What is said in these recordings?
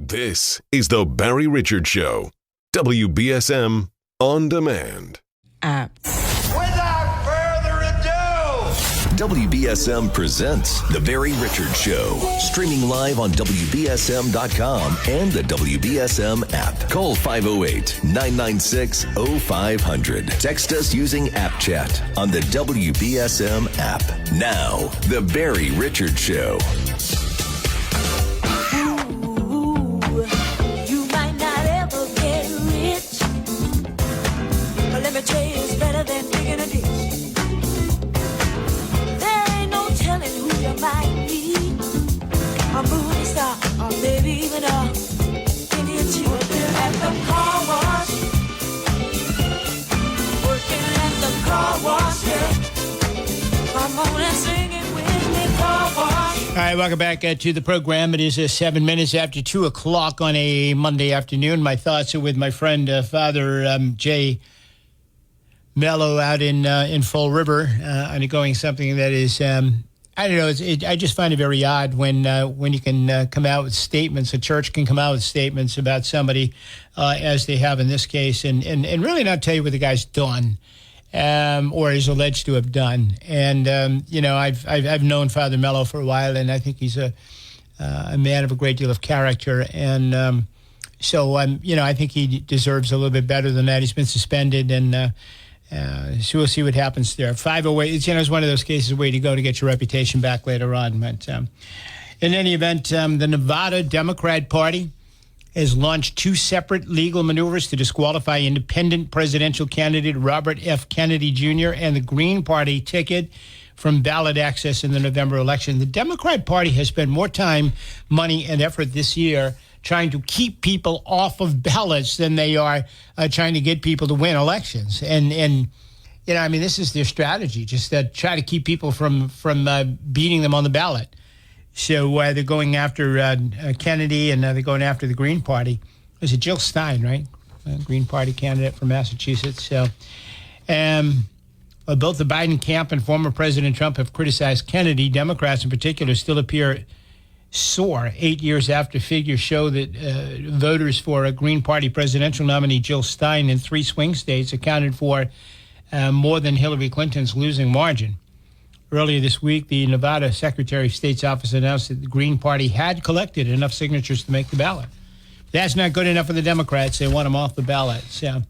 This is the Barry Richards Show. WBSM On Demand. Without further ado, WBSM presents The Barry Richards Show. Streaming live on WBSM.com and the WBSM app. Call 508-996-0500. Text us using App Chat on the WBSM app. Now, The Barry Richards Show. It's better than digging a ditch. There ain't no telling who you might be. A movie star, or maybe even a Indian chief. Working at the car wash. Working at the car wash, yeah. Come on and sing it with me, car wash. All right, welcome back to the program. It is 7 minutes after 2 o'clock on a Monday afternoon. My thoughts are with my friend, Father Jay Mello out in Fall River, undergoing something that is, I don't know, I just find it very odd when you can come out with statements, a church can come out with statements about somebody, as they have in this case, and really not tell you what the guy's done, or is alleged to have done. And, you know, I've known Father Mello for a while, and I think he's a man of a great deal of character, and so, you know, I think he deserves a little bit better than that. He's been suspended, and so we'll see what happens there. 508, it's one of those cases where you go to get your reputation back later on. But in any event, the Nevada Democrat Party has launched two separate legal maneuvers to disqualify independent presidential candidate Robert F. Kennedy Jr. and the Green Party ticket from ballot access in the November election. The Democrat Party has spent more time, money, and effort this year trying to keep people off of ballots than they are trying to get people to win elections. And you know, I mean, this is their strategy, just try to keep people from beating them on the ballot. So they're going after Kennedy, and they're going after the Green Party. Is it Jill Stein, right? Green Party candidate from Massachusetts. So both the Biden camp and former President Trump have criticized Kennedy. Democrats in particular still appear sore 8 years after figures show that voters for a Green Party presidential nominee Jill Stein in 3 swing states accounted for more than Hillary Clinton's losing margin. Earlier this week, the Nevada Secretary of State's office announced that the Green Party had collected enough signatures to make the ballot. That's not good enough for the Democrats. They want them off the ballot. So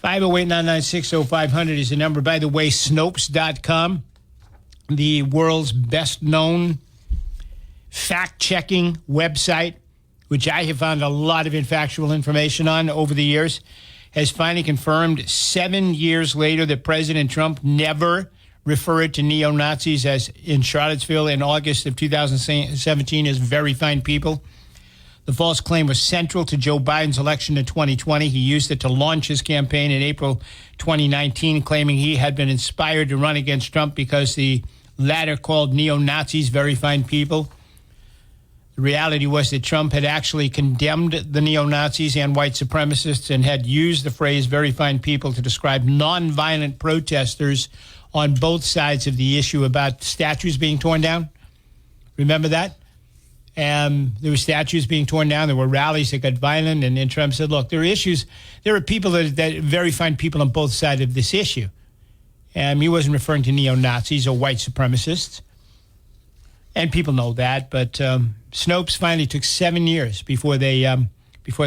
508-996-0500 is the number. By the way, Snopes.com, the world's best known fact-checking website, which I have found a lot of factual information on over the years, has finally confirmed 7 years later that President Trump never referred to neo-Nazis as in Charlottesville in August of 2017 as very fine people. The false claim was central to Joe Biden's election in 2020. He used it to launch his campaign in April 2019, claiming he had been inspired to run against Trump because the latter called neo-Nazis very fine people. The reality was that Trump had actually condemned the neo-Nazis and white supremacists and had used the phrase very fine people to describe nonviolent protesters on both sides of the issue about statues being torn down. Remember that? There were statues being torn down. There were rallies that got violent. And then Trump said, look, there are issues. There are people that very fine people on both sides of this issue. He wasn't referring to neo-Nazis or white supremacists. And people know that, but Snopes finally took 7 years before they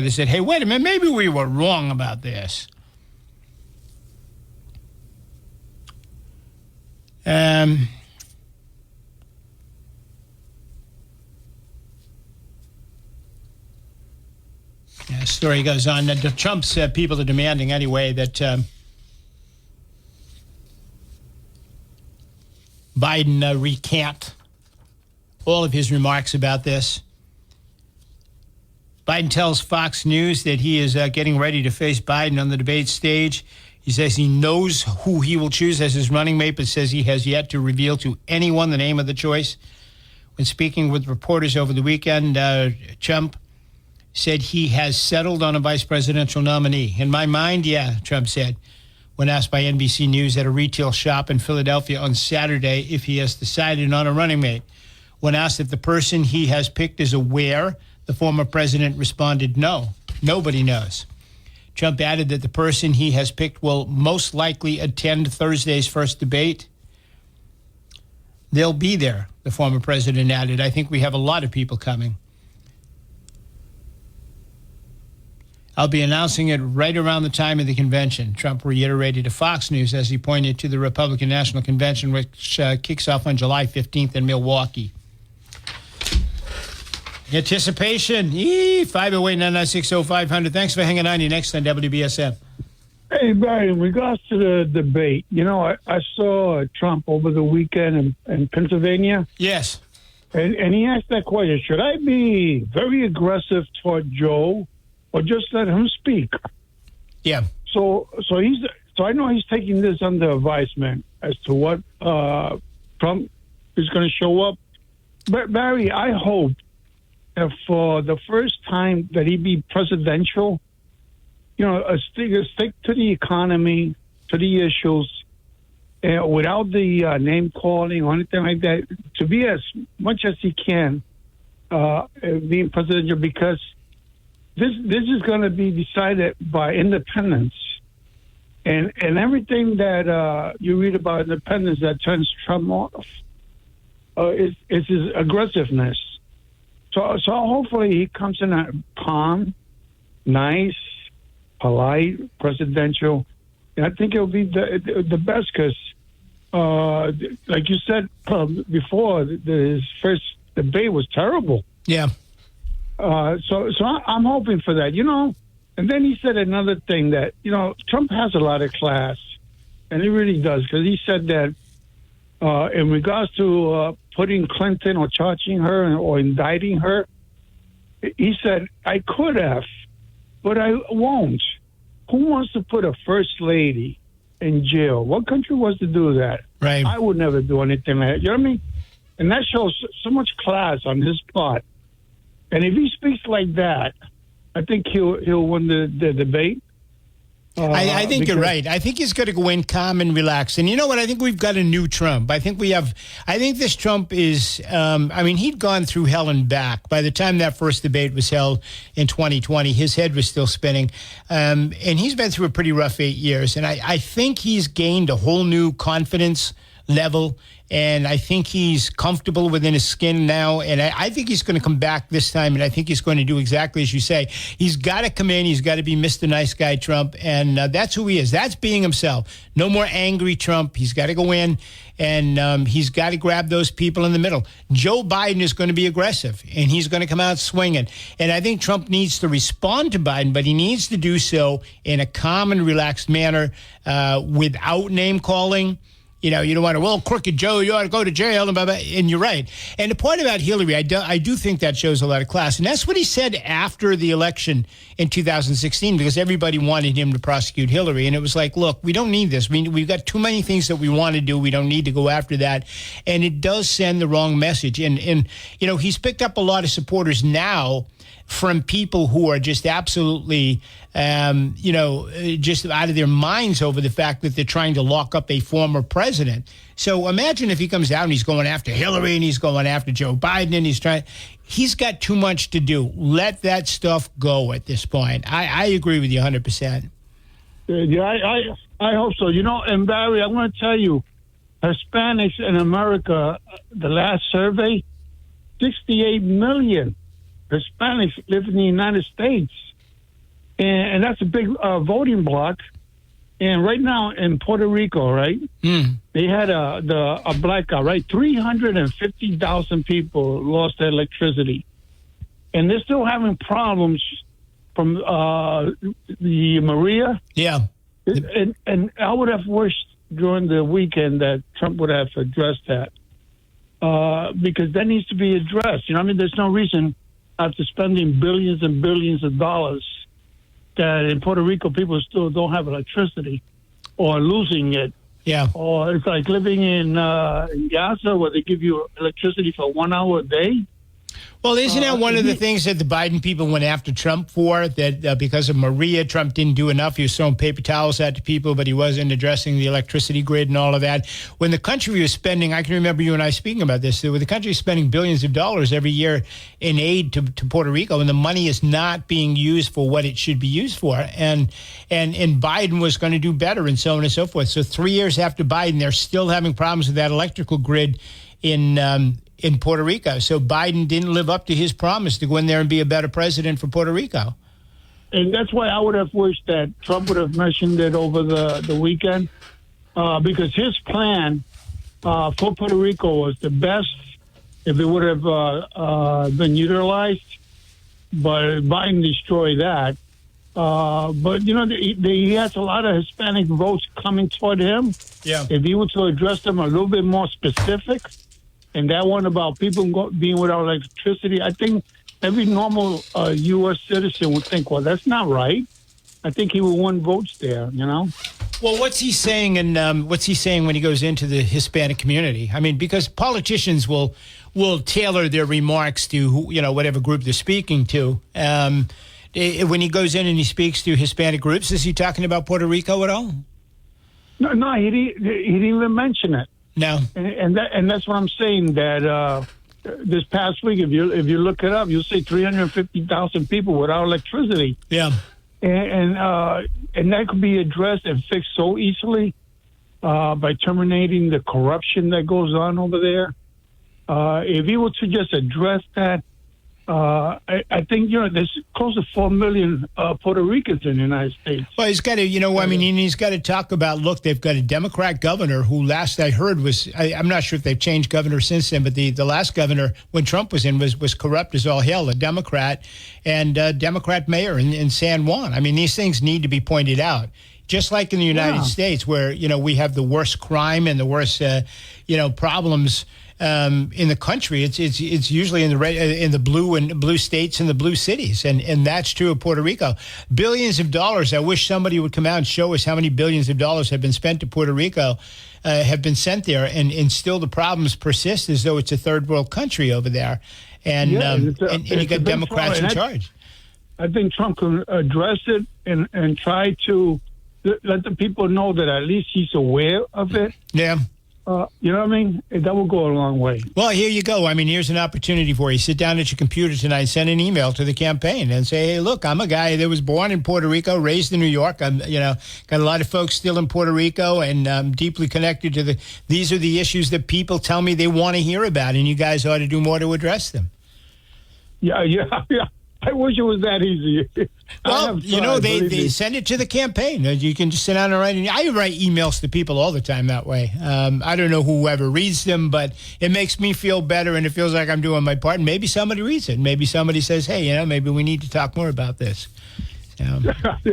said, hey, wait a minute, maybe we were wrong about this. The story goes on. Trump's people are demanding anyway that Biden recant all of his remarks about this. Biden tells Fox News that he is getting ready to face Biden on the debate stage. He says he knows who he will choose as his running mate, but says he has yet to reveal to anyone the name of the choice. When speaking with reporters over the weekend, Trump said he has settled on a vice presidential nominee. In my mind, yeah, Trump said, when asked by NBC News at a retail shop in Philadelphia on Saturday if he has decided on a running mate. When asked if the person he has picked is aware The former president responded, no, nobody knows. Trump added that the person he has picked will most likely attend Thursday's first debate. They'll be there, the former president added. I think we have a lot of people coming. I'll be announcing it right around the time of the convention, Trump reiterated to Fox News as he pointed to the Republican National Convention, which kicks off on July 15th in Milwaukee. Anticipation, 508-996-0500. Thanks for hanging on. You next on WBSM. Hey, Barry, in regards to the debate, I saw Trump over the weekend in Pennsylvania. Yes. And he asked that question, should I be very aggressive toward Joe or just let him speak? Yeah. So I know he's taking this under advisement as to what Trump is going to show up. But, Barry, I hope that for the first time that he be presidential, stick to the economy, to the issues, without the name calling or anything like that, to be as much as he can being presidential, because this is going to be decided by independents. And everything that you read about independence that turns Trump off is his aggressiveness. So hopefully he comes in a calm, nice, polite, presidential. And I think it'll be the best because, like you said before, his first debate was terrible. Yeah. So I'm hoping for that, And then he said another thing that, Trump has a lot of class, and he really does, because he said that in regards to putting Clinton or charging her or indicting her, he said, I could have, but I won't. Who wants to put a first lady in jail? What country wants to do that? Right. I would never do anything like that. You know what I mean? And that shows so much class on his part. And if he speaks like that, I think he'll win the debate. I think you're right. I think he's going to go in calm and relaxed. And you know what? I think we've got a new Trump. I think this Trump is, he'd gone through hell and back. By the time that first debate was held in 2020, his head was still spinning. And he's been through a pretty rough 8 years. And I think he's gained a whole new confidence level. And I think he's comfortable within his skin now. And I think he's going to come back this time. And I think he's going to do exactly as you say. He's got to come in. He's got to be Mr. Nice Guy Trump. And that's who he is. That's being himself. No more angry Trump. He's got to go in and he's got to grab those people in the middle. Joe Biden is going to be aggressive and he's going to come out swinging. And I think Trump needs to respond to Biden, but he needs to do so in a calm and relaxed manner without name calling. You don't want to, crooked Joe, you ought to go to jail, and blah, blah, and you're right. And the point about Hillary, I do think that shows a lot of class. And that's what he said after the election in 2016, because everybody wanted him to prosecute Hillary. And it was like, look, we don't need this. We've got too many things that we want to do. We don't need to go after that. And it does send the wrong message. And he's picked up a lot of supporters now from people who are just absolutely, just out of their minds over the fact that they're trying to lock up a former president. So imagine if he comes out and he's going after Hillary and he's going after Joe Biden and he's got too much to do. Let that stuff go at this point. I agree with you 100%. Yeah, I hope so. And Barry, I'm going to tell you, Hispanics in America, the last survey, 68 million. Hispanics live in the United States, and that's a big voting bloc. And right now in Puerto Rico, right, they had a blackout, right? 350,000 people lost their electricity, and they're still having problems from the Maria. Yeah, and I would have wished during the weekend that Trump would have addressed that because that needs to be addressed. There's no reason after spending billions and billions of dollars that in Puerto Rico people still don't have electricity or losing it. Yeah. Or it's like living in Gaza where they give you electricity for 1 hour a day. Well, isn't that one of the things that the Biden people went after Trump for? That because of Maria, Trump didn't do enough. He was throwing paper towels at the people, but he wasn't addressing the electricity grid and all of that. When the country was spending, I can remember you and I speaking about this, when the country is spending billions of dollars every year in aid to Puerto Rico, and the money is not being used for what it should be used for. And Biden was going to do better and so on and so forth. So 3 years after Biden, they're still having problems with that electrical grid in Puerto Rico. So Biden didn't live up to his promise to go in there and be a better president for Puerto Rico. And that's why I would have wished that Trump would have mentioned it over the weekend, because his plan for Puerto Rico was the best if it would have been utilized. But Biden destroyed that. But, you know, he has a lot of Hispanic votes coming toward him. Yeah. If he were to address them a little bit more specific, and that one about people being without electricity, I think every normal U.S. citizen would think, well, that's not right. I think he would win votes there, you know? Well, what's he saying, and what's he saying when he goes into the Hispanic community? I mean, because politicians will tailor their remarks to, you know, whatever group they're speaking to. When he goes in and he speaks to Hispanic groups, is he talking about Puerto Rico at all? No, he didn't even mention it. No, and that's what I'm saying. That this past week, if you look it up, you'll see 350,000 people without electricity. Yeah, and that could be addressed and fixed so easily by terminating the corruption that goes on over there. If he were to just address that, I think, you know, there's close to 4 million Puerto Ricans in the United States. Well, he's got to, you know, I mean, he's got to talk about, look, they've got a Democrat governor who last I heard was, I'm not sure if they've changed governor since then, but the last governor when Trump was in was corrupt as all hell, a Democrat, and Democrat mayor in San Juan. I mean, these things need to be pointed out. Just like in the United States where, you know, we have the worst crime and the worst, you know, problems in the country, it's usually in the blue states and the blue cities, and that's true of Puerto Rico. Billions of dollars. I wish somebody would come out and show us how many billions of dollars have been spent to Puerto Rico, have been sent there, and still the problems persist as though it's a third world country over there, and you got Democrats in charge. I think Trump can address it and try to let the people know that at least he's aware of it. Yeah. You know what I mean? That will go a long way. Well, here you go. I mean, here's an opportunity for you. Sit down at your computer tonight, send an email to the campaign and say, hey, look, I'm a guy that was born in Puerto Rico, raised in New York. I'm, you know, got a lot of folks still in Puerto Rico, and I'm deeply connected to these are the issues that people tell me they want to hear about, and you guys ought to do more to address them. Yeah. I wish it was that easy. Well, you know, they send it to the campaign. You can just sit down and write. I write emails to people all the time that way. I don't know whoever reads them, but it makes me feel better, and it feels like I'm doing my part. And maybe somebody reads it. Maybe somebody says, hey, you know, maybe we need to talk more about this. Yeah,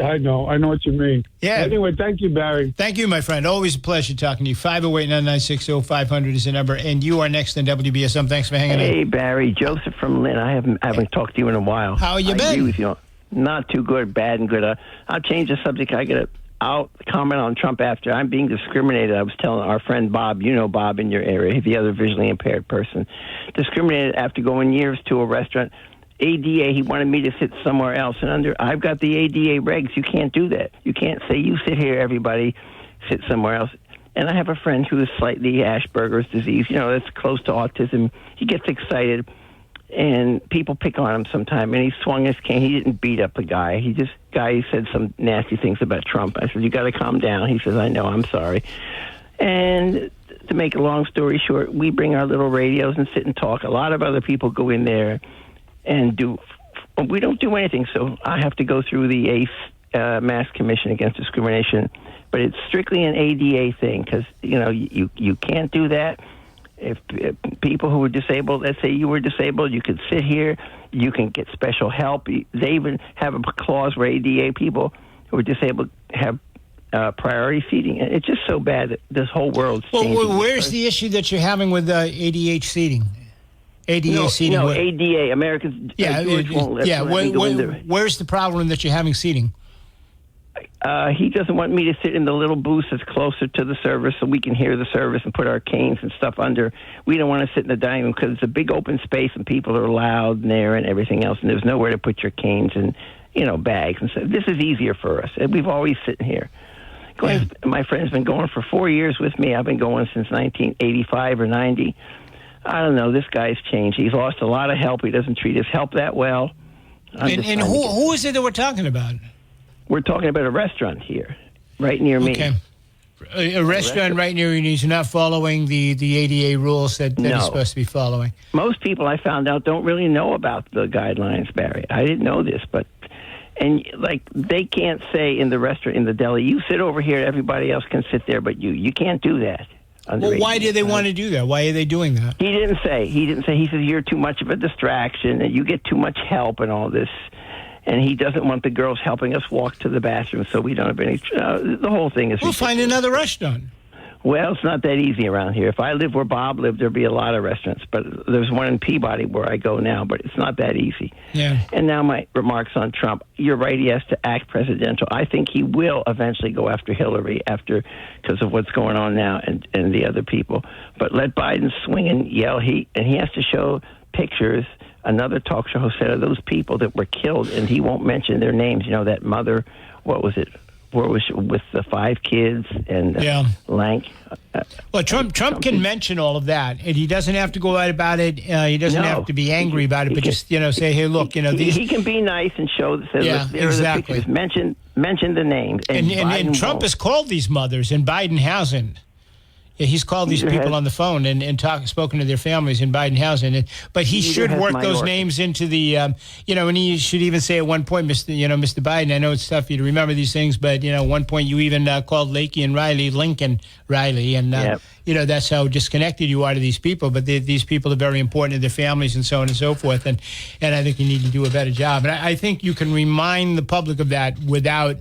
I know what you mean. Yeah. Anyway, thank you, Barry. Thank you, my friend. Always a pleasure talking to you. 508-9960-500 is the number, and you are next on WBSM. Thanks for hanging out. Hey, Barry. Joseph from Lynn. I haven't talked to you in a while. How you been? I agree with you. Not too good, bad and good. I'll change the subject. I'll comment on Trump after. I'm being discriminated. I was telling our friend Bob, you know Bob in your area, the other visually impaired person, discriminated after going years to a restaurant. ADA, he wanted me to sit somewhere else. And I've got the ADA regs. You can't do that. You can't say, you sit here, everybody, sit somewhere else. And I have a friend who is slightly Asperger's disease. You know, that's close to autism. He gets excited, and people pick on him sometime. And he swung his cane. He didn't beat up a guy. He said some nasty things about Trump. I said, you got to calm down. He says, I know, I'm sorry. And to make a long story short, we bring our little radios and sit and talk. A lot of other people go in there and we don't do anything, so I have to go through the ACE, Mass Commission Against Discrimination, but it's strictly an ADA thing, because, you know, you can't do that. If people who are disabled, let's say you were disabled, you could sit here, you can get special help. They even have a clause where ADA people who are disabled have priority seating. And it's just so bad that this whole world's changing. Well, where's the issue that you're having with ADH seating? ADA seating. No, ADA, Americans. Yeah, Won't let me go in there. Where's the problem that you're having seating? He doesn't want me to sit in the little booth that's closer to the service so we can hear the service and put our canes and stuff under. We don't want to sit in the dining room because it's a big open space and people are loud in there and everything else, and there's nowhere to put your canes and, bags. And so this is easier for us. And we've always sitting here. My friend's been going for 4 years with me. I've been going since 1985 or 90. I don't know. This guy's changed. He's lost a lot of help. He doesn't treat his help that well. And who is it that we're talking about? We're talking about a restaurant here, right near me. Okay. A restaurant right near you, he's not following the ADA rules that he's supposed to be following. Most people, I found out, don't really know about the guidelines, Barry. I didn't know this, they can't say in the restaurant, in the deli, you sit over here, everybody else can sit there but you. You can't do that. Well, why do they want to do that? Why are they doing that? He didn't say. He says, you're too much of a distraction, and you get too much help and all this. And he doesn't want the girls helping us walk to the bathroom, so we don't have any... the whole thing is... We'll find another restaurant. Well, it's not that easy around here. If I lived where Bob lived, there'd be a lot of restaurants. But there's one in Peabody where I go now, but it's not that easy. Yeah. And now my remarks on Trump. You're right, he has to act presidential. I think he will eventually go after Hillary because of what's going on now and the other people. But let Biden swing and yell. And he has to show pictures. Another talk show host said of those people that were killed, and he won't mention their names. That mother, what was it? Where was she, with the 5 kids and Lank? Well, Trump can mention all of that, and he doesn't have to go out about it. He doesn't have to be angry about it, but just say, hey, look, these. He can be nice and show that. There exactly. Are the pictures. Mention the names. And Trump has called these mothers, and Biden hasn't. Yeah, he's called these people on the phone and spoken to their families, and Biden hasn't. But he should work those names into the, and he should even say at one point, Mr. Biden, I know it's tough for you to remember these things, but, at one point you even called Lakey and Riley Lincoln Riley. And, that's how disconnected you are to these people. But these people are very important to their families and so on and so forth. And I think you need to do a better job. And I think you can remind the public of that without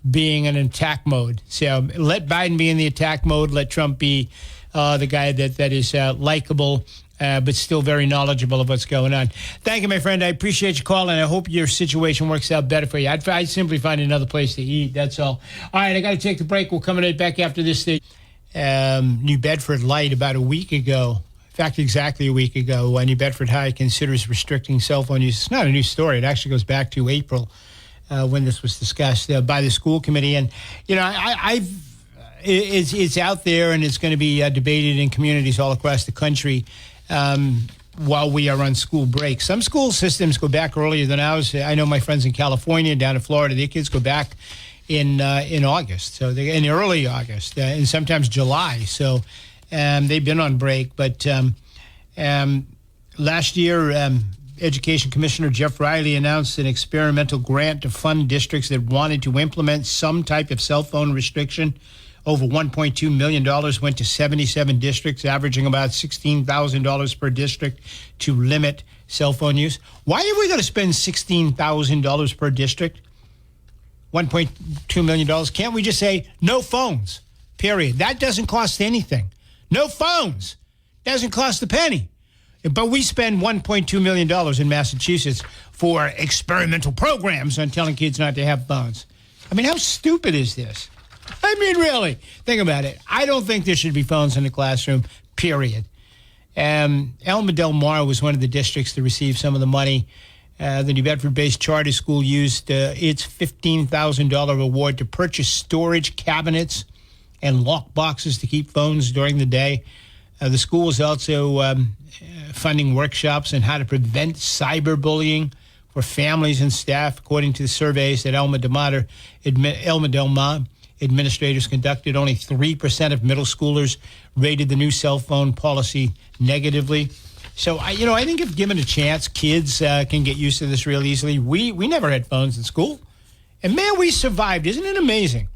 being in attack mode. So let Biden be in the attack mode. Let Trump be the guy that is likable, but still very knowledgeable of what's going on. Thank you, my friend. I appreciate your call, and I hope your situation works out better for you. I'd simply find another place to eat. That's all. All right, I got to take the break. We'll come right back after this. New Bedford Light about a week ago. In fact, exactly a week ago, New Bedford High considers restricting cell phone use. It's not a new story. It actually goes back to April. When this was discussed by the school committee. And, it's out there, and it's going to be debated in communities all across the country while we are on school break. Some school systems go back earlier than ours. I know my friends in California, down in Florida, their kids go back in August, so in early August, and sometimes July. So they've been on break. But last year, Education Commissioner Jeff Riley announced an experimental grant to fund districts that wanted to implement some type of cell phone restriction. Over $1.2 million went to 77 districts, averaging about $16,000 per district to limit cell phone use. Why are we going to spend $16,000 per district? $1.2 million. Can't we just say no phones, period? That doesn't cost anything. No phones. Doesn't cost a penny. But we spend $1.2 million in Massachusetts for experimental programs on telling kids not to have phones. I mean, how stupid is this? I mean, really, think about it. I don't think there should be phones in the classroom, period. Elma Del Mar was one of the districts to receive some of the money. The New Bedford-based charter school used its $15,000 award to purchase storage cabinets and lock boxes to keep phones during the day. The school is also funding workshops on how to prevent cyberbullying for families and staff, according to the surveys that Elma Del Mar administrators conducted. Only 3% of middle schoolers rated the new cell phone policy negatively. So, I think if given a chance, kids can get used to this real easily. We never had phones in school. And, man, we survived. Isn't it amazing?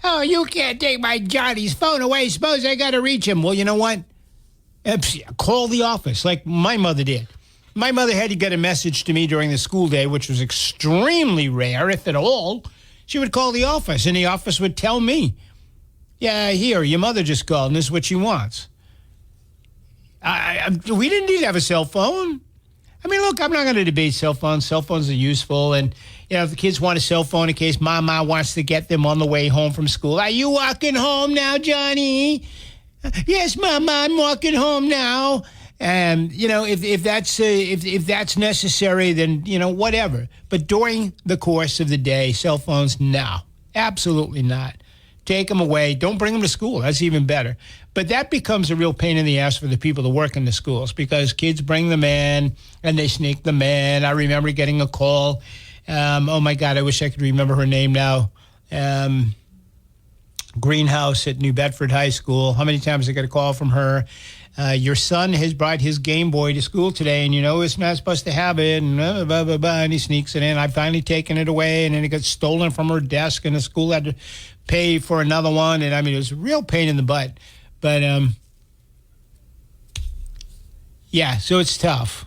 Oh, you can't take my Johnny's phone away. Suppose I got to reach him. Well, you know what? Call the office like my mother did. My mother had to get a message to me during the school day, which was extremely rare, if at all. She would call the office, and the office would tell me, yeah, here, your mother just called, and this is what she wants. We didn't need to have a cell phone. I mean, look, I'm not going to debate cell phones. Cell phones are useful. And, if the kids want a cell phone in case Mama wants to get them on the way home from school. Are you walking home now, Johnny? Yes, Mama, I'm walking home now. And, if that's necessary, then, whatever. But during the course of the day, cell phones, no, absolutely not. Take them away. Don't bring them to school. That's even better. But that becomes a real pain in the ass for the people that work in the schools because kids bring them in and they sneak them in. I remember getting a call. Oh, my God, I wish I could remember her name now. Greenhouse at New Bedford High School. How many times I got a call from her? Your son has brought his Game Boy to school today, and it's not supposed to have it, and blah, blah, blah, blah, and he sneaks it in. I've finally taken it away, and then it got stolen from her desk, and the school had to pay for another one, and, it was a real pain in the butt. But, so it's tough.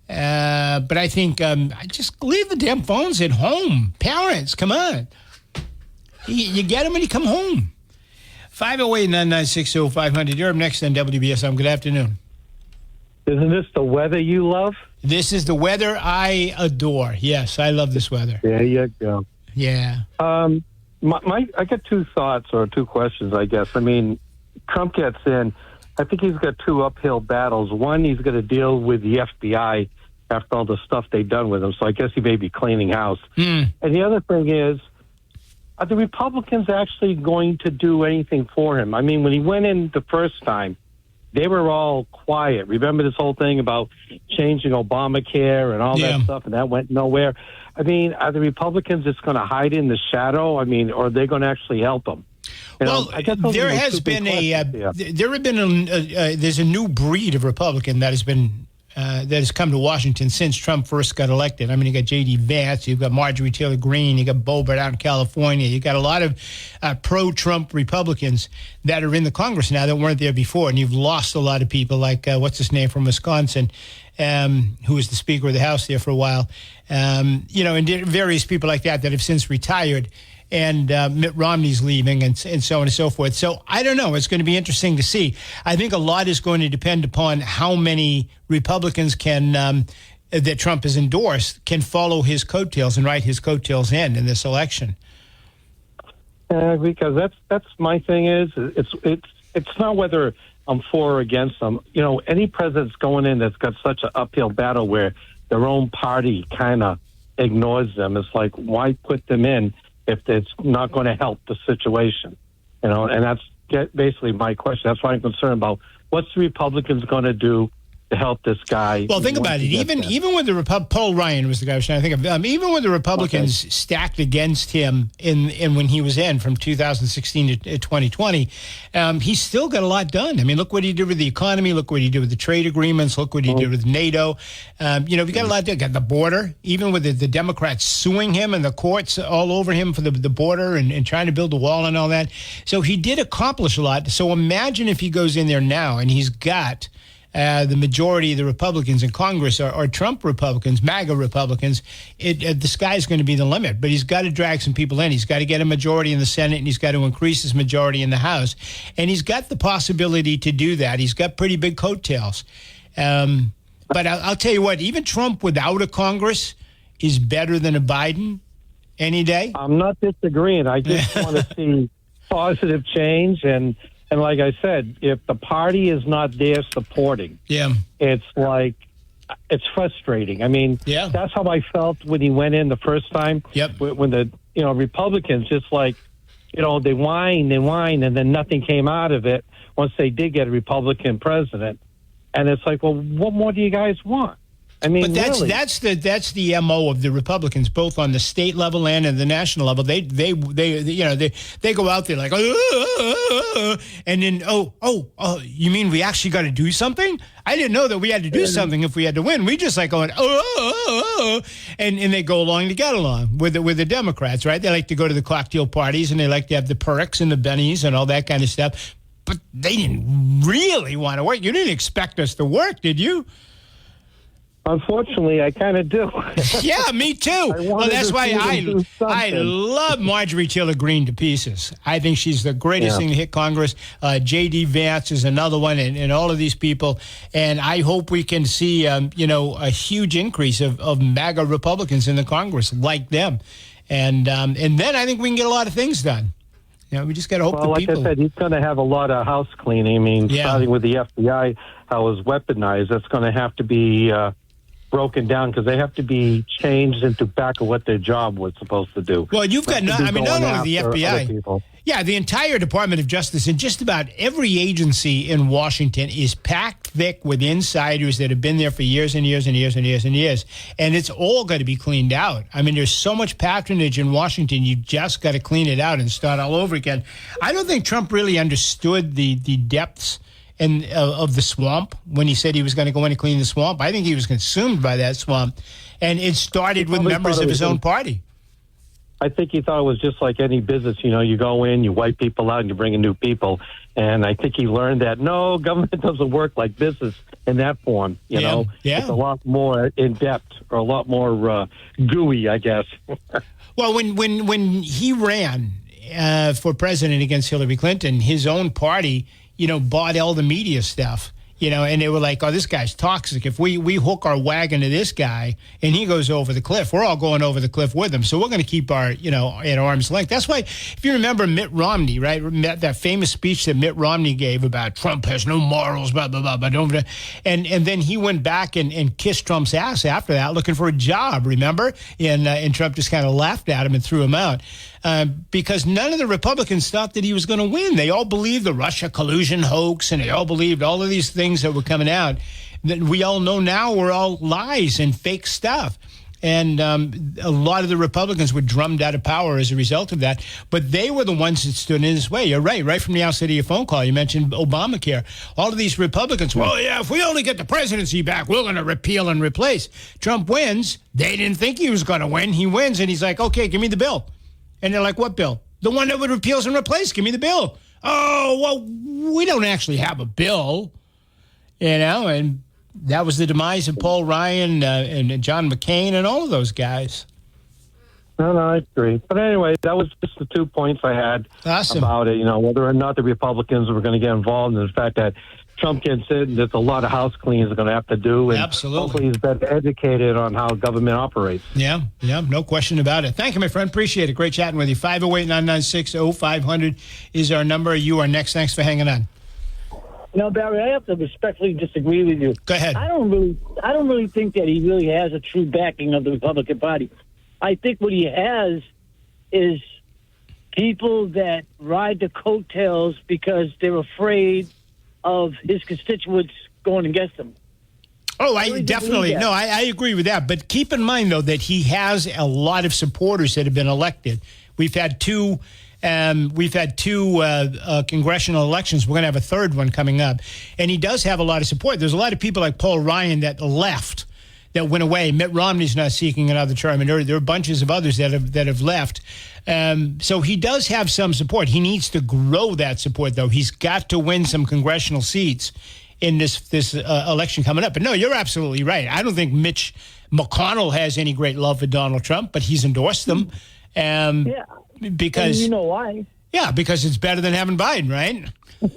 But I think I just leave the damn phones at home. Parents, come on. You get them when you come home. 508-9960-500. You're up next on WBSM. Good afternoon. Isn't this the weather you love? This is the weather I adore. Yes, I love this weather. There you go. Yeah. I got two thoughts or two questions, I guess. I mean, Trump gets in. I think he's got two uphill battles. One, he's going to deal with the FBI after all the stuff they've done with him. So I guess he may be cleaning house. And the other thing is, are the Republicans actually going to do anything for him? I mean, when he went in the first time, they were all quiet. Remember this whole thing about changing Obamacare and all that stuff, and that went nowhere? I mean, are the Republicans just going to hide in the shadow? I mean, or are they going to actually help him? I guess there has been there's a new breed of Republican that has come to Washington since Trump first got elected. I mean, you got J.D. Vance, you've got Marjorie Taylor Greene, you got Boebert out in California. You got a lot of pro-Trump Republicans that are in the Congress now that weren't there before, and you've lost a lot of people like what's his name from Wisconsin, who was the Speaker of the House there for a while. And various people like that have since retired. And Mitt Romney's leaving and so on and so forth. So I don't know. It's going to be interesting to see. I think a lot is going to depend upon how many Republicans that Trump has endorsed can follow his coattails and ride his coattails in this election. Because that's my thing is it's not whether I'm for or against them. Any president's going in that's got such an uphill battle where their own party kind of ignores them. It's like, why put them in if it's not going to help the situation? And that's basically my question. That's why I'm concerned about what's the Republicans going to do to help this guy. Well, think about it. Even with the Paul Ryan was the guy I was trying to think of. Even with the Republicans stacked against him in when he was in from 2016 to 2020, he's still got a lot done. I mean, look what he did with the economy. Look what he did with the trade agreements. Look what he did with NATO. We got a lot done. Got the border. Even with the Democrats suing him and the courts all over him for the border and trying to build a wall and all that. So he did accomplish a lot. So imagine if he goes in there now and he's got the majority of the Republicans in Congress are Trump Republicans, MAGA Republicans. The sky's going to be the limit. But he's got to drag some people in. He's got to get a majority in the Senate, and he's got to increase his majority in the House. And he's got the possibility to do that. He's got pretty big coattails. But I'll tell you what, even Trump without a Congress is better than a Biden any day. I'm not disagreeing. I just want to see positive change. And like I said, if the party is not there supporting, it's like, it's frustrating. I mean, that's how I felt when he went in the first time. When the Republicans just like, they whine, and then nothing came out of it once they did get a Republican president. And it's like, well, what more do you guys want? I mean, but that's the MO of the Republicans, both on the state level and at the national level. They go out there like, and then you mean we actually got to do something? I didn't know that we had to do something if we had to win. We just like going and they go along to get along with the Democrats, right? They like to go to the cocktail parties and they like to have the perks and the bennies and all that kind of stuff. But they didn't really want to work. You didn't expect us to work, did you? Unfortunately, I kind of do. Yeah, me too. Well, that's why I love Marjorie Taylor Greene to pieces. I think she's the greatest thing to hit Congress. J.D. Vance is another one, and all of these people. And I hope we can see, a huge increase of MAGA Republicans in the Congress like them. And then I think we can get a lot of things done. We just got to hope the people... Like I said, he's going to have a lot of house cleaning. I mean, starting with the FBI, how it was weaponized, that's going to have to be broken down because they have to be changed into back of what their job was supposed to do. Well, you've got not only the FBI. Yeah, the entire Department of Justice and just about every agency in Washington is packed thick with insiders that have been there for years and years and years and years and years. And it's all got to be cleaned out. I mean, there's so much patronage in Washington, you just got to clean it out and start all over again. I don't think Trump really understood the depths of the swamp when he said he was going to go in and clean the swamp. I think he was consumed by that swamp. And it started with members of his own party. I think he thought it was just like any business. You go in, you wipe people out, and you bring in new people. And I think he learned that, no, government doesn't work like business in that form. You know, it's a lot more in-depth or a lot more gooey, I guess. Well, when he ran for president against Hillary Clinton, his own party, bought all the media stuff. And they were like, oh, this guy's toxic. If we hook our wagon to this guy and he goes over the cliff, we're all going over the cliff with him. So we're going to keep our, at arm's length. That's why, if you remember Mitt Romney, right, that famous speech that Mitt Romney gave about Trump has no morals, blah, blah, blah, blah. And then he went back and kissed Trump's ass after that, looking for a job, remember? And Trump just kind of laughed at him and threw him out. Because none of the Republicans thought that he was going to win. They all believed the Russia collusion hoax, and they all believed all of these things that were coming out that we all know now were all lies and fake stuff. And a lot of the Republicans were drummed out of power as a result of that. But they were the ones that stood in his way. You're right from the outset of your phone call. You mentioned Obamacare. All of these Republicans, well, yeah, if we only get the presidency back, we're going to repeal and replace. Trump wins. They didn't think he was going to win. He wins, and he's like, okay, give me the bill. And they're like, what bill? The one that would repeals and replace. Give me the bill. Oh, well, we don't actually have a bill, and that was the demise of Paul Ryan and John McCain and all of those guys. No, I agree. But anyway, that was just the 2 points I had about it, whether or not the Republicans were going to get involved in the fact that Trump gets in, there's a lot of house cleans are going to have to do. And absolutely. Hopefully he's better educated on how government operates. Yeah, no question about it. Thank you, my friend. Appreciate it. Great chatting with you. 508-996-0500 is our number. You are next. Thanks for hanging on. Barry, I have to respectfully disagree with you. Go ahead. I don't really think that he really has a true backing of the Republican Party. I think what he has is people that ride the coattails because they're afraid of his constituents going against him. Oh, I definitely. No, I agree with that. But keep in mind, though, that he has a lot of supporters that have been elected. We've had two congressional elections. We're going to have a third one coming up. And he does have a lot of support. There's a lot of people like Paul Ryan that left, that went away. Mitt Romney's not seeking another term. And there are bunches of others that have left. So he does have some support. He needs to grow that support, though. He's got to win some congressional seats in this election coming up. But no, you're absolutely right. I don't think Mitch McConnell has any great love for Donald Trump, but he's endorsed them. Because and you know why? Yeah, because it's better than having Biden, right?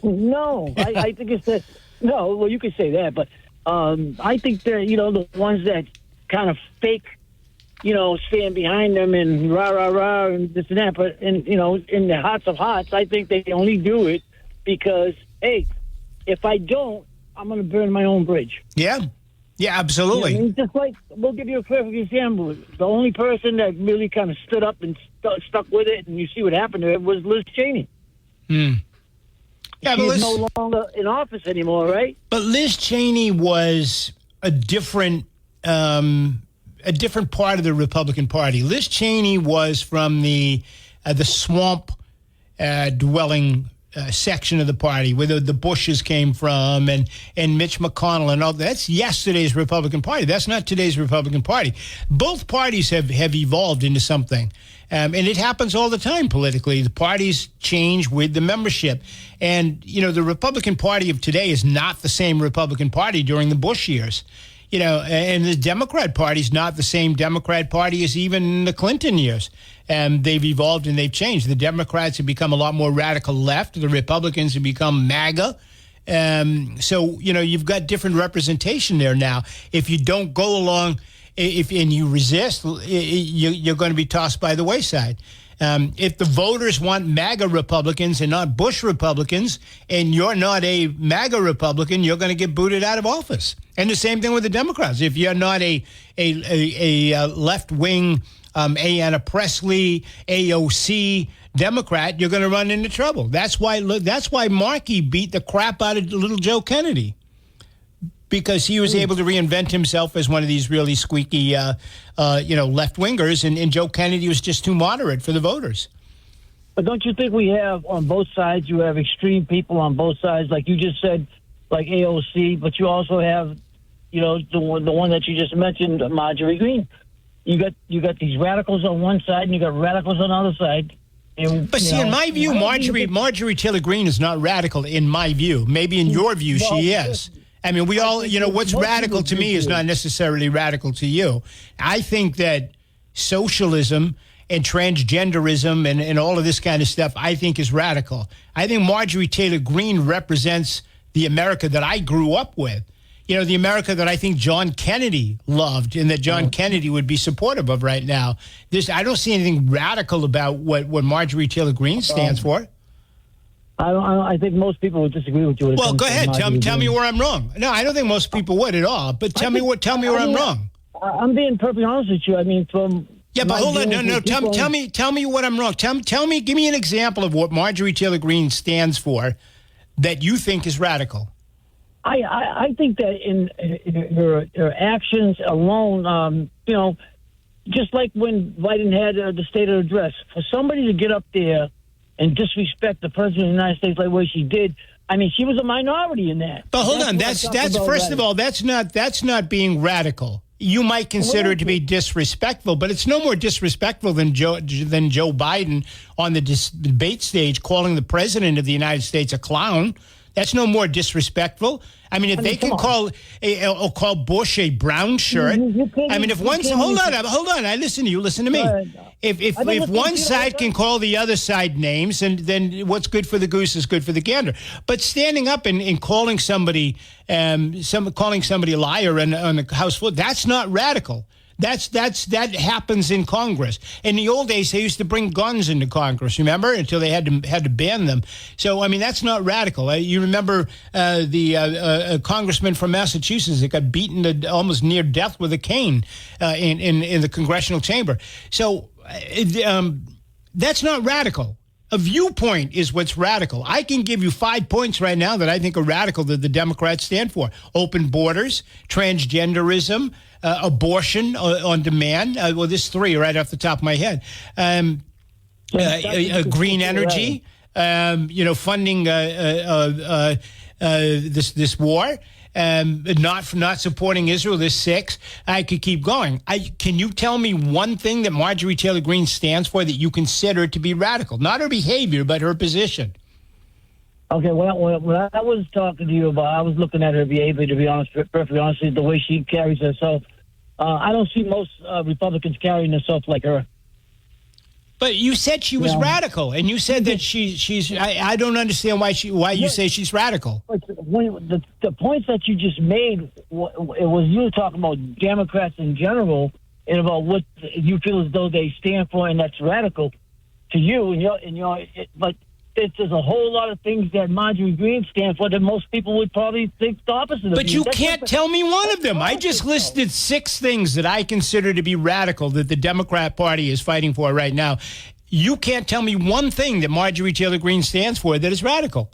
No, I think it's that. No, well, you could say that, but I think they're the ones that kind of fake. Stand behind them and rah, rah, rah, and this and that. But, in the hearts of hearts, I think they only do it because, hey, if I don't, I'm going to burn my own bridge. Yeah. Yeah, absolutely. Just like, we'll give you a perfect example. The only person that really kind of stood up and stuck with it, and you see what happened to it, was Liz Cheney. Yeah, She's no longer in office anymore, right? But Liz Cheney was a different part of the Republican Party. Liz Cheney was from the swamp dwelling section of the party where the Bushes came from and Mitch McConnell and all. That's yesterday's Republican Party. That's not today's Republican Party. Both parties have evolved into something. And it happens all the time politically. The parties change with the membership. And, the Republican Party of today is not the same Republican Party during the Bush years. You know, and the Democrat Party is not the same Democrat Party as even the Clinton years. And they've evolved and they've changed. The Democrats have become a lot more radical left. The Republicans have become MAGA. So, you know, you've got different representation there now. If you don't go along, and you resist, you're going to be tossed by the wayside. If the voters want MAGA Republicans and not Bush Republicans, and you're not a MAGA Republican, you're going to get booted out of office. And the same thing with the Democrats. If you're not a left-wing Ayanna Pressley, AOC Democrat, you're going to run into trouble. That's why Markey beat the crap out of little Joe Kennedy, because he was able to reinvent himself as one of these really squeaky, left-wingers, and Joe Kennedy was just too moderate for the voters. But don't you think we have, on both sides, you have extreme people on both sides, like you just said, like AOC, but you also have, you know, the one that you just mentioned, Marjorie Greene. You got these radicals on one side, and you got radicals on the other side. And, but see, in my view, Marjorie Taylor Greene is not radical, in my view. Maybe in your view, she is. I mean, we all, you know, what's radical to me is not necessarily radical to you. I think that socialism and transgenderism and all of this kind of stuff, I think is radical. I think Marjorie Taylor Greene represents the America that I grew up with. You know, the America that I think John Kennedy loved and that John Kennedy would be supportive of right now. I don't see anything radical about what Marjorie Taylor Greene stands for. I think most people would disagree with you. Well, go ahead. Tell me where I'm wrong. No, I don't think most people would at all. But tell me where I'm wrong. I'm being perfectly honest with you. I mean, from but hold on. No. Tell me what I'm wrong. Tell me. Give me an example of what Marjorie Taylor Greene stands for that you think is radical. I think that in her actions alone, you know, just like when Biden had the State of Address, for somebody to get up there and disrespect the president of the United States like the way she did, I mean, she was a minority in that. But hold on, that's first of all, that's not being radical. You might consider it to be disrespectful, but it's no more disrespectful than Joe Biden on the debate stage calling the president of the United States a clown. That's no more disrespectful. I mean, if they can call Bush a brown shirt, I mean, if one hold on, I listen to you. Listen to me. If one side can call the other side names, and then what's good for the goose is good for the gander. But standing up and calling somebody a liar on the House floor, that's not radical. That happens in Congress. In the old days, they used to bring guns into Congress, remember, until they had to ban them. So, I mean, that's not radical. You remember the congressman from Massachusetts that got beaten to almost near death with a cane in the congressional chamber. So that's not radical. A viewpoint is what's radical. I can give you 5 points right now that I think are radical that the Democrats stand for. Open borders, transgenderism, abortion on demand. Well, there's 3 right off the top of my head. Green energy, funding this war. Not supporting Israel, there's 6. I could keep going. Can you tell me one thing that Marjorie Taylor Greene stands for that you consider to be radical? Not her behavior, but her position. Okay, when I was talking to you about, I was looking at her behavior, to be honest, perfectly honest, the way she carries herself. I don't see most Republicans carrying themselves like her. But you said she was radical, and you said that she's. I don't understand why you say she's radical. The points that you just made, it was you talking about Democrats in general and about what you feel as though they stand for, and that's radical to you. But there's a whole lot of things that Marjorie Greene stands for that most people would probably think the opposite of. But you can't tell me one of them. I just listed 6 things that I consider to be radical that the Democrat Party is fighting for right now. You can't tell me one thing that Marjorie Taylor Greene stands for that is radical.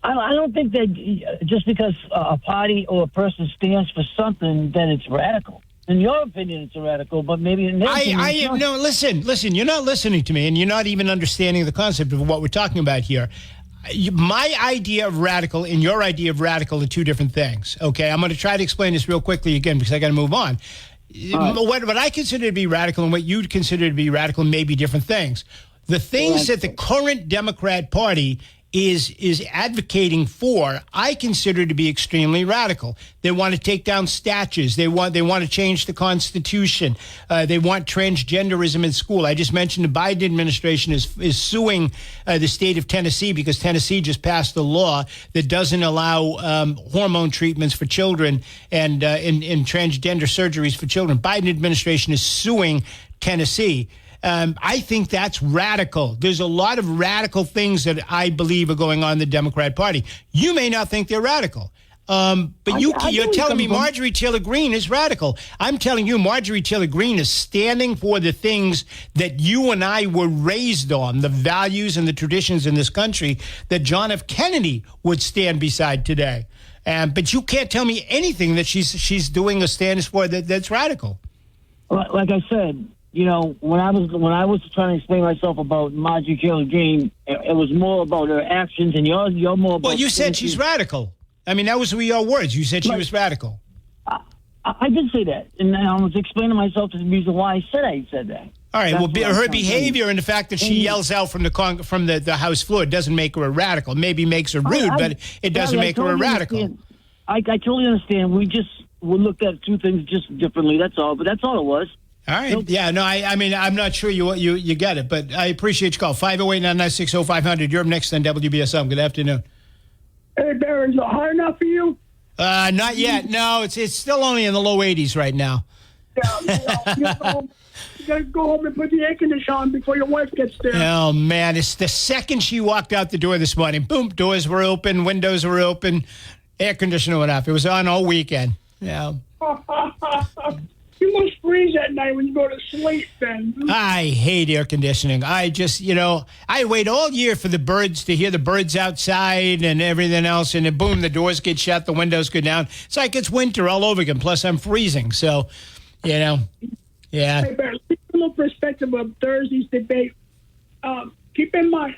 I don't think that just because a party or a person stands for something, then it's radical. In your opinion, it's a radical, but maybe in their opinion, no. Listen. You're not listening to me, and you're not even understanding the concept of what we're talking about here. My idea of radical and your idea of radical are 2 different things. Okay, I'm going to try to explain this real quickly again because I got to move on. What I consider to be radical and what you consider to be radical may be different things. The things that the current Democrat Party is advocating for, I consider to be extremely radical. They want to take down statues. They want to change the Constitution. They want transgenderism in school. I just mentioned the Biden administration is suing the state of Tennessee because Tennessee just passed a law that doesn't allow hormone treatments for children and in transgender surgeries for children. Biden administration is suing Tennessee. I think that's radical. There's a lot of radical things that I believe are going on in the Democrat Party. You may not think they're radical. But you're telling me Marjorie Taylor Greene is radical. I'm telling you Marjorie Taylor Greene is standing for the things that you and I were raised on, the values and the traditions in this country that John F. Kennedy would stand beside today. But you can't tell me anything that she's doing or stands for that's radical. Like I said, you know, when I was trying to explain myself about Marjorie Taylor Greene, it was more about her actions, and you're more about. Well, you said she's radical. I mean, that was your words. You said she was radical. I did say that, and I was explaining myself to the reason why I said that. All right. Her behavior and the fact that she yells out from the House floor doesn't make her a radical. Maybe makes her rude, but it doesn't make her a radical. I totally understand. We looked at two things just differently. That's all. But that's all it was. All right. Nope. Yeah, no, I mean, I'm not sure you get it, but I appreciate your call. 508-996-0500. You're up next on WBSM. Good afternoon. Hey, Barry, is it hot enough for you? Not yet. No, it's still only in the low 80s right now. Yeah, you got to go home and put the air conditioner on before your wife gets there. Oh, man. It's the second she walked out the door this morning. Boom, doors were open, windows were open, air conditioner went off. It was on all weekend. Yeah. You must freeze at night when you go to sleep, then. I hate air conditioning. I just, I wait all year for the birds to hear the birds outside and everything else, and then boom, the doors get shut, the windows go down. It's like it's winter all over again, plus I'm freezing. So, yeah. Hey, Barry, keep a little perspective of Thursday's debate. Keep in mind,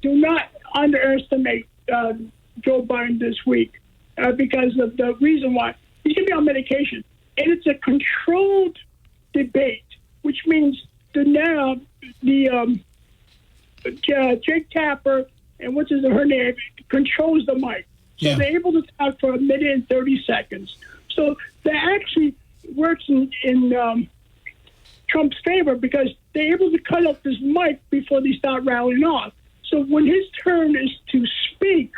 do not underestimate Joe Biden this week because of the reason why. He's going to be on medication. And it's a controlled debate, which means Jake Tapper and her name controls the mic. So they're able to talk for a minute and 30 seconds. So that actually works in Trump's favor because they're able to cut off this mic before they start rattling off. So when his turn is to speak,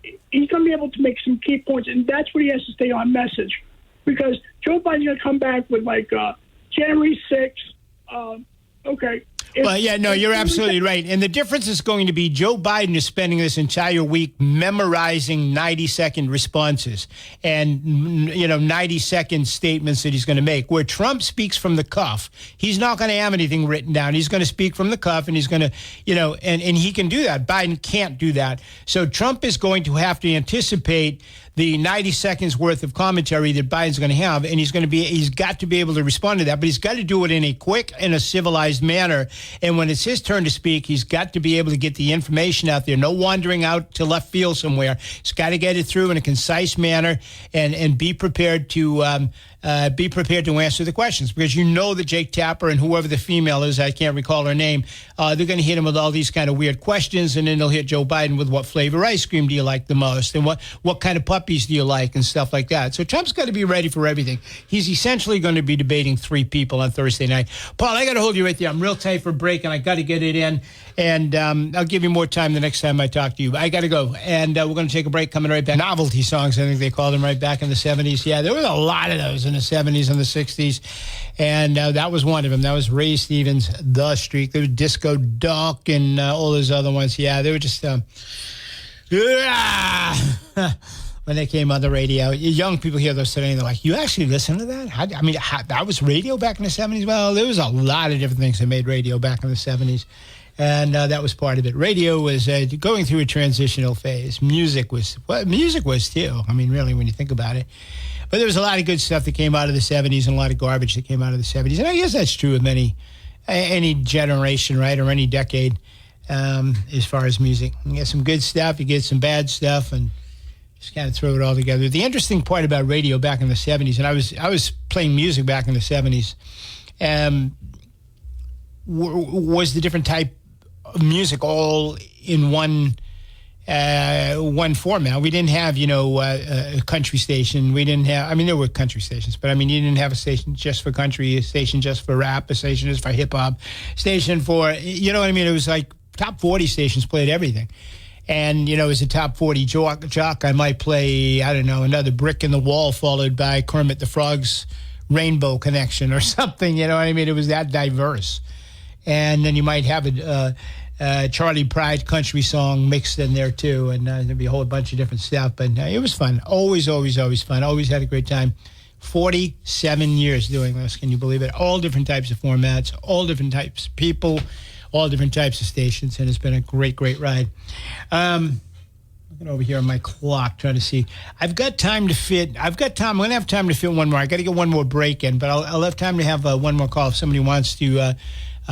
he's going to be able to make some key points, and that's what he has to stay on message. Because Joe Biden's going to come back with, January 6th. Okay. Well, yeah, no, you're absolutely right. And the difference is going to be Joe Biden is spending this entire week memorizing 90-second responses and, 90-second statements that he's going to make. Where Trump speaks from the cuff, he's not going to have anything written down. He's going to speak from the cuff, and he's going to, and he can do that. Biden can't do that. So Trump is going to have to anticipate the 90 seconds worth of commentary that Biden's going to have, and he's got to be able to respond to that, but he's got to do it in a quick and a civilized manner. And when it's his turn to speak, he's got to be able to get the information out there. No wandering out to left field somewhere. He's got to get it through in a concise manner and be prepared to answer the questions, because that Jake Tapper and whoever the female is, I can't recall her name, they're going to hit him with all these kind of weird questions, and then they'll hit Joe Biden with what flavor ice cream do you like the most, and what kind of puppies do you like, and stuff like that. So Trump's got to be ready for everything. He's essentially going to be debating three people on Thursday night. Paul, I got to hold you right there. I'm real tight for a break, and I got to get it in, and I'll give you more time the next time I talk to you. I got to go, and we're going to take a break, coming right back. Novelty songs, I think they called them, right back in the 70s. Yeah, there was a lot of those in the 70s and the 60s, and that was one of them. That was Ray Stevens' The Streak. There was Disco Duck and all those other ones. Yeah, they were just when they came on the radio. Young people hear those today and they're like, you actually listen to that? That was radio back in the 70s? Well, there was a lot of different things that made radio back in the 70s. And that was part of it. Radio was going through a transitional phase. Music was too. I mean, really, when you think about it. But there was a lot of good stuff that came out of the 70s and a lot of garbage that came out of the 70s. And I guess that's true of any generation, right, or any decade as far as music. You get some good stuff, you get some bad stuff, and just kind of throw it all together. The interesting part about radio back in the 70s, and I was playing music back in the 70s, was the different type of music all in one one format. We didn't have, a country station. We didn't have, there were country stations, but you didn't have a station just for country, a station just for rap, a station just for hip hop, station for, It was like top 40 stations played everything. And, as a top 40 jock, I might play, another Brick in the Wall followed by Kermit the Frog's Rainbow Connection or something, It was that diverse. And then you might have Charlie Pride country song mixed in there too, and there'd be a whole bunch of different stuff. But it was fun, always fun. Always had a great time. 47 years doing this, can you believe it? All different types of formats, all different types of people, all different types of stations, and it's been a great ride. Looking over here on my clock, trying to see. I'm going to have time to fit one more. I got to get one more break in, but I'll have time to have one more call if somebody wants to.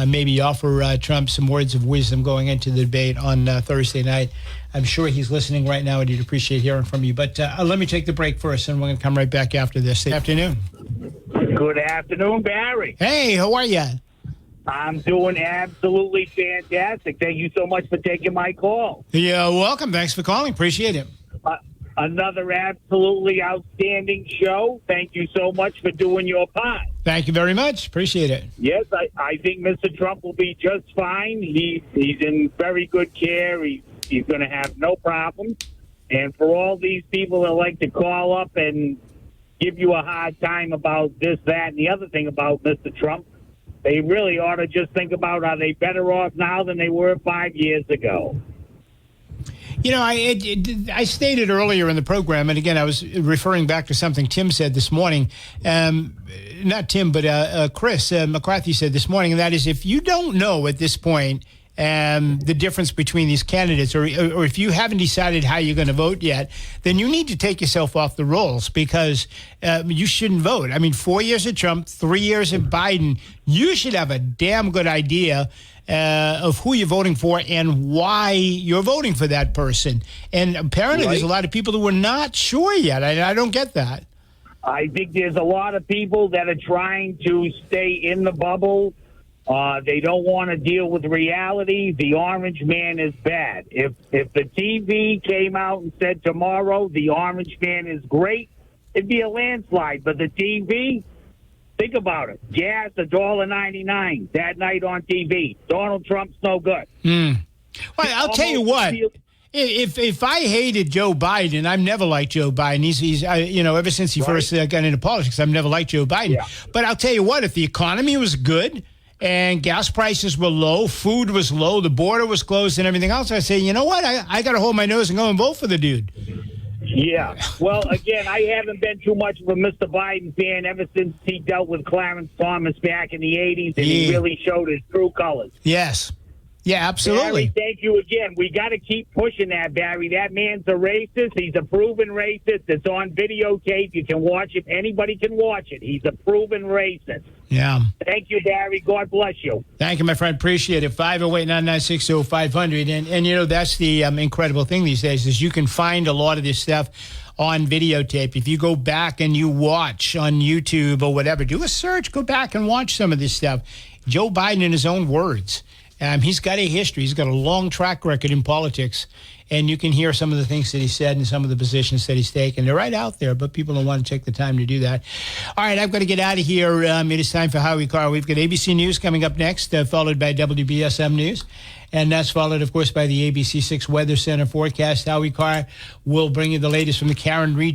Maybe offer Trump some words of wisdom going into the debate on Thursday night. I'm sure he's listening right now, and he'd appreciate hearing from you. But let me take the break first, and we're going to come right back after this. Good afternoon. Good afternoon, Barry. Hey, how are you? I'm doing absolutely fantastic. Thank you so much for taking my call. Yeah, welcome. Thanks for calling. Appreciate it. Another absolutely outstanding show. Thank you so much for doing your part. Thank you very much. Appreciate it. Yes, I think Mr. Trump will be just fine. He's in very good care. He's going to have no problems. And for all these people that like to call up and give you a hard time about this, that, and the other thing about Mr. Trump, they really ought to just think about, are they better off now than they were 5 years ago? I stated earlier in the program, and again, I was referring back to something Tim said this morning. Not Tim, but Chris McCarthy said this morning, and that is, if you don't know at this point the difference between these candidates, or if you haven't decided how you're going to vote yet, then you need to take yourself off the rolls, because you shouldn't vote. 4 years of Trump, 3 years of Biden, you should have a damn good idea of who you're voting for and why you're voting for that person. And apparently there's a lot of people who are not sure yet. I don't get that. I think there's a lot of people that are trying to stay in the bubble. They don't want to deal with reality. The Orange Man is bad. If the TV came out and said tomorrow the Orange Man is great, it'd be a landslide. But the TV, think about it. Gas, $1.99 that night on TV. Donald Trump's no good. Well, I'll tell you what. If I hated Joe Biden, I've never liked Joe Biden. He's ever since he first got into politics, I've never liked Joe Biden. Yeah. But I'll tell you what, if the economy was good and gas prices were low, food was low, the border was closed and everything else, I say, you know what? I got to hold my nose and go and vote for the dude. Yeah. Well, again, I haven't been too much of a Mr. Biden fan ever since he dealt with Clarence Thomas back in the 80s, and he really showed his true colors. Yes. Yeah, absolutely. Barry, thank you again. We got to keep pushing that, Barry. That man's a racist. He's a proven racist. It's on videotape. You can watch it. Anybody can watch it. He's a proven racist. Yeah. Thank you, Barry. God bless you. Thank you, my friend. Appreciate it. 508-996-0500. And that's the incredible thing these days is you can find a lot of this stuff on videotape. If you go back and you watch on YouTube or whatever, do a search, go back and watch some of this stuff. Joe Biden, in his own words, he's got a history. He's got a long track record in politics, and you can hear some of the things that he said and some of the positions that he's taken. They're right out there, but people don't want to take the time to do that. All right, I've got to get out of here. It is time for Howie Carr. We've got ABC News coming up next, followed by WBSM News, and that's followed, of course, by the ABC 6 Weather Center forecast. Howie Carr will bring you the latest from the Karen Reed